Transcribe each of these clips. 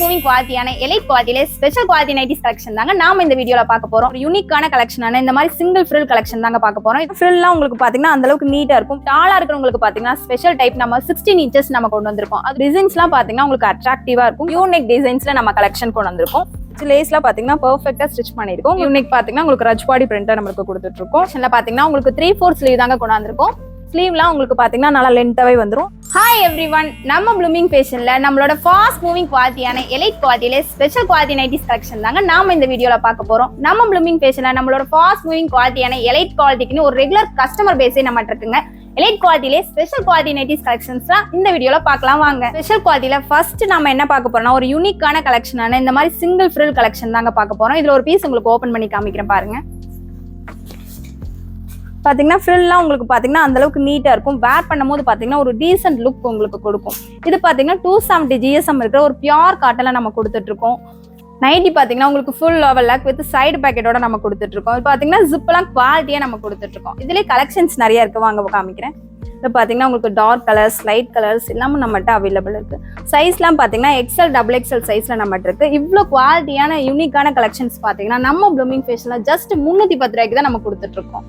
Moving குவாலிட்டியான elite குவாலிட்டியில special quality nighties collection தாங்க நாம இந்த வீடியோல பார்க்க போறோம். ஒரு யூனிக்கான கலெக்ஷனான இந்த மாதிரி சிங்கிள் ஃப்ரில் கலெக்ஷன் தாங்க பார்க்க போறோம். இந்த ஃப்ரில்லாம் உங்களுக்கு பாத்தீங்கன்னா அந்த அளவுக்கு நீட்டா இருக்கும். டாலா இருக்கிறவங்களுக்கு பாத்தீங்கன்னா ஸ்பெஷல் டைப் நம்ம 16 inches நம்ம கொண்டு வந்திருக்கோம். அது டிசைன்ஸ்லாம் பாத்தீங்கன்னா உங்களுக்கு அட்ராக்டிவா இருக்கும். யூனிக் டிசைன்ஸ்ல நம்ம கலெக்ஷன் கொண்டு வந்திருக்கோம். லேஸ்ல பாத்தீங்கன்னா பெர்ஃபெக்ட்டா ஸ்டிச் பண்ணிருக்கோம். யூனிக் பாத்தீங்கன்னா உங்களுக்கு ரஜ்பாடி பிரிண்டா நமக்கு கொடுத்துட்டு இருக்கோம். இதுல பாத்தீங்கன்னா உங்களுக்கு 3/4 ஸ்லீவ் தாங்க கொண்டு வந்திருக்கோம். ஸ்லீவ்லாம் உங்களுக்கு பாத்தீங்கன்னா நல்லா லென்த்தாவே வந்துரும். ஹாய் எவ்ரிவன், நம்ம ப்ளூமிங் ஃபேஷன்ல நம்மளோட ஃபாஸ்ட் மூவிங் குவாலிட்டியான எலைட் குவாலிட்டியில ஸ்பெஷல் குவாலிட்டி நைட்டிஸ் கலெக்ஷன் தாங்க நாம இந்த வீடியோல பார்க்க போறோம். நம்ம ப்ளூமிங் ஃபேஷன்ல நம்மளோட ஃபாஸ்ட் மூவிங் குவாலிட்டியான எலைட் குவாலிட்டிக்குன்னு ஒரு ரெகுலர் கஸ்டமர் பேஸே நம்ம இருக்குங்க. எலைட் குவாலிட்டியிலே ஸ்பெஷல் குவாலிட்டி நைட்டிஸ் கலெக்ஷன்ஸ் தான் இந்த வீடியோல பார்க்கலாம் வாங்க. ஸ்பெஷல் குவாலிட்டியில ஃபர்ஸ்ட் நம்ம என்ன பார்க்க போறோம்னா ஒரு யூனிக்கான கலெக்ஷனான இந்த மாதிரி சிங்கிள் ஃப்ரில் கலெக்ஷன் தாங்க பார்க்க போறோம். இதுல ஒரு பீஸ் உங்களுக்கு ஓபன் பண்ணி காமிக்கிறேன் பாருங்க. பாத்தீங்கன்னா ஃப்ரில்லாம் உங்களுக்கு பாத்தீங்கன்னா அந்த அளவுக்கு நீட்டா இருக்கும். வேர் பண்ணும்போது பாத்தீங்கன்னா ஒரு டீசென்ட் லுக் உங்களுக்கு கொடுக்கும். இது பாத்தீங்கன்னா 270 GSM இருக்கிற ஒரு பியூர் காட்டன்ல நம்ம கொடுத்துட்டு இருக்கோம். நைட்டி பாத்தீங்கன்னா உங்களுக்கு full level lock with side பாக்கெட்டோட நம்ம கொடுத்துட்டு இருக்கோம். இது பாத்தீங்கன்னா ஜிப்லாம் குவாலிட்டியா நம்ம கொடுத்துட்டு இருக்கோம். இதுலயே கலெக்ஷன்ஸ் நிறைய இருக்கு, வாங்க காமிக்கிறேன். இது பாத்தீங்கன்னா உங்களுக்கு டார்க் கலர்ஸ், லைட் கலர்ஸ் எல்லாமே நம்மகிட்ட அவைலபிள் இருக்கு. சைஸ்லாம் பாத்தீங்கன்னா XL XXL சைஸ்ல நம்மகிட்ட இருக்கு. இவ்வளவு குவாலிட்டியான யூனிக்கான கலெக்ஷன்ஸ் பாத்தீங்கன்னா நம்ம ப்ளூமிங் ஃபேஷன்ல ஜஸ்ட் 310 ரூபாய்க்கு தான் நம்ம கொடுத்துட்டு இருக்கோம்.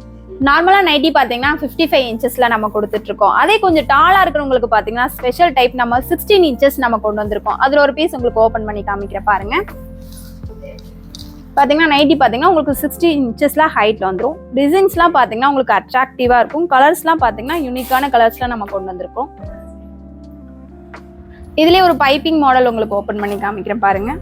நார்மலா நைட்டி பாத்தீங்கன்னா 55 inchesல நம்ம கொடுத்துட்டு இருக்கோம். அதே கொஞ்சம் டாலா இருக்கிறவங்களுக்கு பாத்தீங்கன்னா ஸ்பெஷல் டைப் நம்ம 16 inches நம்ம கொண்டு வந்திருக்கோம். அதுல ஒரு பீஸ் உங்களுக்கு ஓபன் பண்ணி காமிக்கிறேன் பாருங்க. பாத்தீங்கன்னா நைட்டி பாத்தீங்கன்னா உங்களுக்கு 16 inchesல ஹைட்ல வந்துரும். டிசைன்ஸ்லாம் பாத்தீங்கன்னா உங்களுக்கு அட்ராக்டிவா இருக்கும். கலர்ஸ்லாம் பாத்தீங்கன்னா யூனிக்கான கலர்ஸ்ல நம்ம கொண்டு வந்திருக்கோம். இதுலயே ஒரு பைப்பிங் மாடல் உங்களுக்கு ஓபன் பண்ணி காமிக்கிறேன் பாருங்க.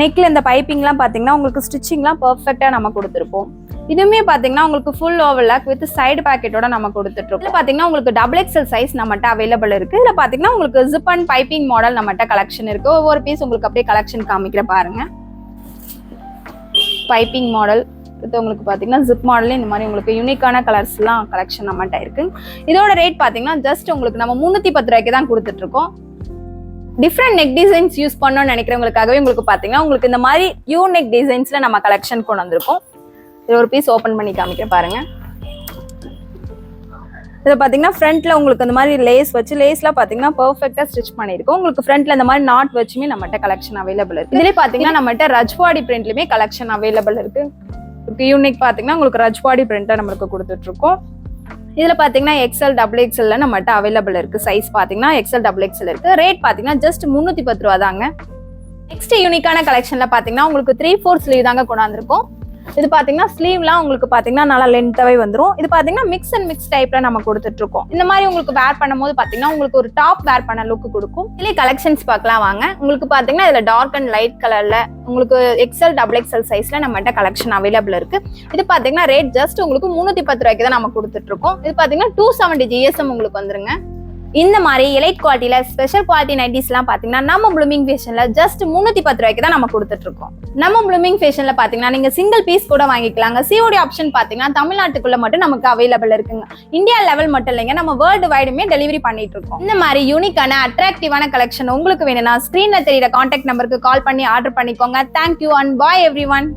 நெக்ல இந்த பைப்பிங்லாம் பாத்தீங்கன்னா உங்களுக்கு ஸ்டிச்சிங்லாம் பெர்ஃபெக்ட்டா நம்ம கொடுத்துருப்போம். இதுவுமே பாத்தீங்கன்னா உங்களுக்கு full over lock with side பாக்கெட்டோட நம்ம கொடுத்துட்டு இருக்கோம். இதுல பாத்தீங்கன்னா உங்களுக்கு XXL சைஸ் நம்மகிட்ட அவைலபிள் இருக்கு. இதுல பாத்தீங்கன்னா உங்களுக்கு ஜிப் அண்ட் பைப்பிங் மாடல் நம்மகிட்ட கலெக்ஷன் இருக்கு. ஒவ்வொரு பீஸ் உங்களுக்கு அப்படியே கலெக்ஷன் காமிக்கிற பாருங்க. பைப்பிங் மாடல் இது உங்களுக்கு பாத்தீங்கன்னா ஜிப் மாடல் இந்த மாதிரி உங்களுக்கு யூனிக்கான கலர்ஸ் எல்லாம் கலெக்ஷன் நம்மகிட்ட இருக்கு. இதோட ரேட் பாத்தீங்கன்னா ஜஸ்ட் உங்களுக்கு நம்ம 310 ரூபாய்க்கு தான் கொடுத்துட்டு இருக்கோம். டிஃப்ரெண்ட் நெக் டிசைன்ஸ் யூஸ் பண்ணணும்னு நினைக்கிறவங்களுக்காகவே உங்களுக்கு பாத்தீங்கன்னா உங்களுக்கு இந்த மாதிரி யூனிக் டிசைன்ஸ்ல நம்ம கலெக்ஷன் கொண்டு வந்திருக்கோம். இது ஒரு பீஸ் ஓபன் பண்ணி காமிக்கிறேன் பாருங்க. இது பாத்தீங்கன்னா ஃப்ரண்ட்ல உங்களுக்கு இந்த மாதிரி லேஸ் வச்சு லேஸ்லாம் பாத்தீங்கன்னா பெர்ஃபெக்ட்டா ஸ்டிச் பண்ணிருக்கோம். உங்களுக்கு ஃப்ரண்ட்ல இந்த மாதிரி நாட் வச்சுமே நம்மகிட்ட கலெக்ஷன் அவைலபிள் இருக்கு. இதுலயே பாத்தீங்கன்னா நம்மகிட்ட ரஜ்வாடி பிரிண்ட்லயுமே கலெக்ஷன் அவைலபிள் இருக்கு. யூனிக் பாத்தீங்கன்னா உங்களுக்கு ரஜ்வாடி பிரிண்டா நம்மளுக்கு கொடுத்துட்டு இருக்கோம். இதுல பாத்தீங்கன்னா XL XXL நம்மகிட்ட அவைலபிள் இருக்கு. சைஸ் பாத்தீங்கன்னா XL XXL இருக்கு. ரேட் பாத்தீங்கன்னா ஜஸ்ட் 310 ரூபா தாங்க. நெக்ஸ்ட் யூனிக்கான கலெக்ஷன்ல பாத்தீங்கன்னா உங்களுக்கு 3/4 ஸ்லீவ் தாங்க கொண்டாந்துருக்கோம். இது பாத்தீங்கன்னா ஸ்லீவ்லாம் உங்களுக்கு பாத்தீங்கன்னா நல்லா லென்த்தாவே வந்துரும். இது பாத்தீங்கன்னா மிக்ஸ் அண்ட் மிக்ஸ் டைப்ல நம்ம கொடுத்துட்டு இருக்கோம். இந்த மாதிரி உங்களுக்கு வேர் பண்ணும்போது பாத்தீங்கன்னா உங்களுக்கு ஒரு டாப் வேர் பண்ண லுக் கொடுக்கும். இதுல கலெக்ஷன்ஸ் பார்க்கலாம் வாங்க. உங்களுக்கு பாத்தீங்கன்னா இதுல டார்க் அண்ட் லைட் கலர்ல உங்களுக்கு XL XXL சைஸ்ல நம்மகிட்ட கலெக்ஷன் அவைலபிள் இருக்கு. இது பாத்தீங்கன்னா ரேட் ஜஸ்ட் உங்களுக்கு 310 ரூபாய்க்கு தான் நம்ம கொடுத்துட்டு இருக்கோம். இது பாத்தீங்கன்னா 270 GSM உங்களுக்கு வந்துருங்க. இந்த மாதிரி எலைட் குவாலிட்டியில ஸ்பெஷல் குவாலிட்டி நைட்டிஸ்லாம் பாத்தீங்கன்னா நம்ம ப்ளூமிங் ஃபேஷன்ல ஜஸ்ட் 310 ரூபாய்க்கு தான் நம்ம கொடுத்துட்டு இருக்கோம். நம்ம ப்ளூமிங் ஃபேஷன்ல பாத்தீங்கன்னா நீங்க சிங்கிள் பீஸ் கூட வாங்கிக்கலாங்க. COD ஆப்ஷன் பாத்தீங்கன்னா தமிழ்நாட்டுக்குள்ள மட்டும் நமக்கு அவைலபிள் இருக்குங்க. இந்தியா லெவல் மட்டும் இல்லைங்க, நம்ம வேர்ல்டு வைடுமே டெலிவரி பண்ணிட்டு இருக்கோம். இந்த மாதிரி யூனிக்கான அட்ராக்டிவான கலெக்ஷன் உங்களுக்கு வேணும்னா ஸ்கிரீன்ல தெரியுற கான்டாக்ட் நம்பருக்கு கால் பண்ணி ஆர்டர் பண்ணிக்கோங்க. Thank you and bye everyone.